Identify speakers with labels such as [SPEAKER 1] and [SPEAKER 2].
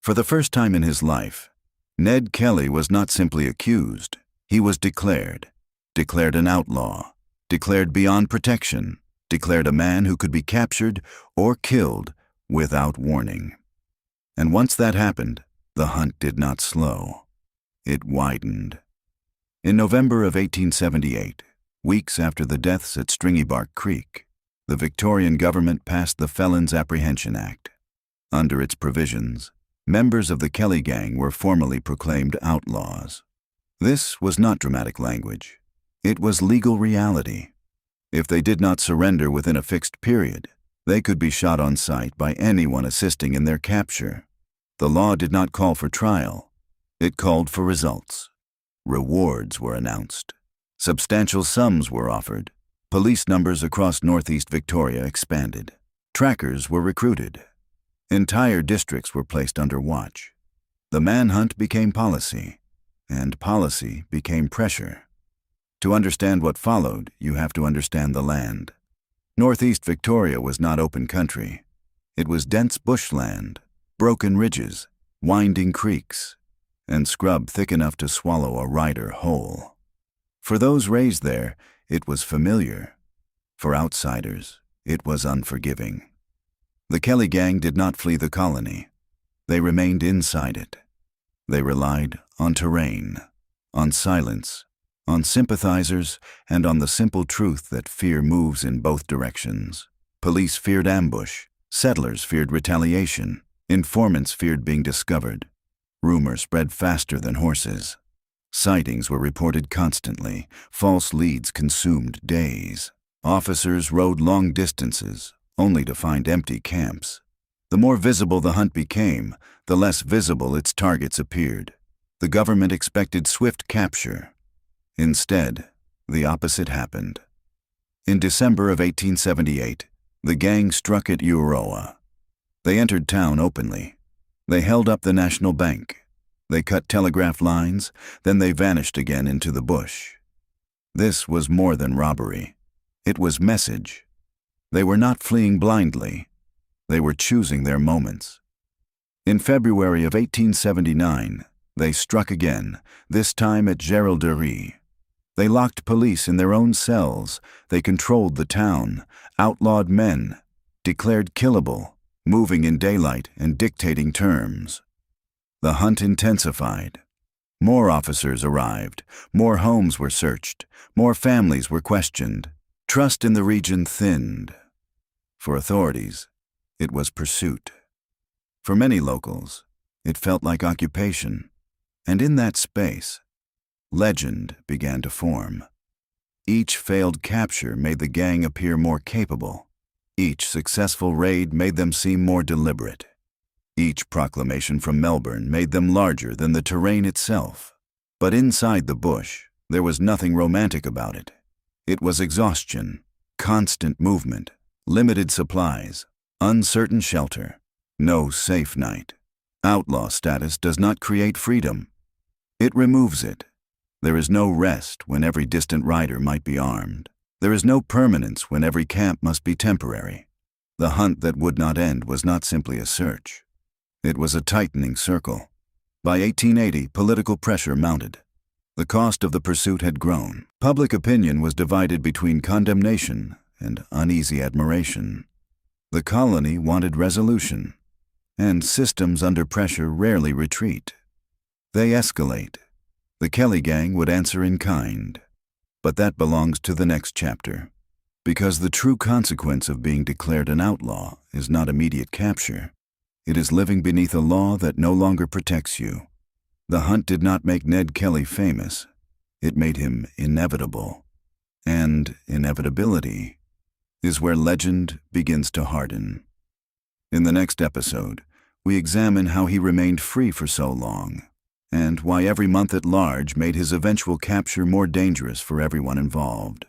[SPEAKER 1] For the first time in his life, Ned Kelly was not simply accused, he was declared an outlaw, declared beyond protection, declared a man who could be captured or killed without warning. And once that happened, the hunt did not slow. It widened. In November of 1878, weeks after the deaths at Stringybark Creek, the Victorian government passed the Felons Apprehension Act. Under its provisions, members of the Kelly gang were formally proclaimed outlaws. This was not dramatic language. It was legal reality. If they did not surrender within a fixed period, they could be shot on sight by anyone assisting in their capture. The law did not call for trial. It called for results. Rewards were announced. Substantial sums were offered. Police numbers across northeast Victoria expanded. Trackers were recruited. Entire districts were placed under watch. The manhunt became policy, and policy became pressure. To understand what followed, you have to understand the land. Northeast Victoria was not open country. It was dense bushland, broken ridges, winding creeks, and scrub thick enough to swallow a rider whole. For those raised there, it was familiar. For outsiders, it was unforgiving. The Kelly gang did not flee the colony. They remained inside it. They relied on terrain, on silence, on sympathizers, and on the simple truth that fear moves in both directions. Police feared ambush. Settlers feared retaliation. Informants feared being discovered. Rumor spread faster than horses. Sightings were reported constantly. False leads consumed days. Officers rode long distances, only to find empty camps. The more visible the hunt became, the less visible its targets appeared. The government expected swift capture. Instead, the opposite happened. In December of 1878, the gang struck at Euroa. They entered town openly. They held up the National Bank. They cut telegraph lines, then they vanished again into the bush. This was more than robbery. It was message. They were not fleeing blindly. They were choosing their moments. In February of 1879, they struck again, this time at Jerilderie. They locked police in their own cells. They controlled the town, outlawed men, declared killable, moving in daylight and dictating terms. The hunt intensified. More officers arrived. More homes were searched. More families were questioned. Trust in the region thinned. For authorities, it was pursuit. For many locals, it felt like occupation. And in that space, legend began to form. Each failed capture made the gang appear more capable. Each successful raid made them seem more deliberate. Each proclamation from Melbourne made them larger than the terrain itself. But inside the bush, there was nothing romantic about it. It was exhaustion, constant movement, limited supplies, uncertain shelter, no safe night. Outlaw status does not create freedom. It removes it. There is no rest when every distant rider might be armed. There is no permanence when every camp must be temporary. The hunt that would not end was not simply a search. It was a tightening circle. By 1880, political pressure mounted. The cost of the pursuit had grown. Public opinion was divided between condemnation and uneasy admiration. The colony wanted resolution, and systems under pressure rarely retreat. They escalate. The Kelly gang would answer in kind. But that belongs to the next chapter, because the true consequence of being declared an outlaw is not immediate capture. It is living beneath a law that no longer protects you. The hunt did not make Ned Kelly famous. It made him inevitable. And inevitability is where legend begins to harden. In the next episode, we examine how he remained free for so long, and why every month at large made his eventual capture more dangerous for everyone involved.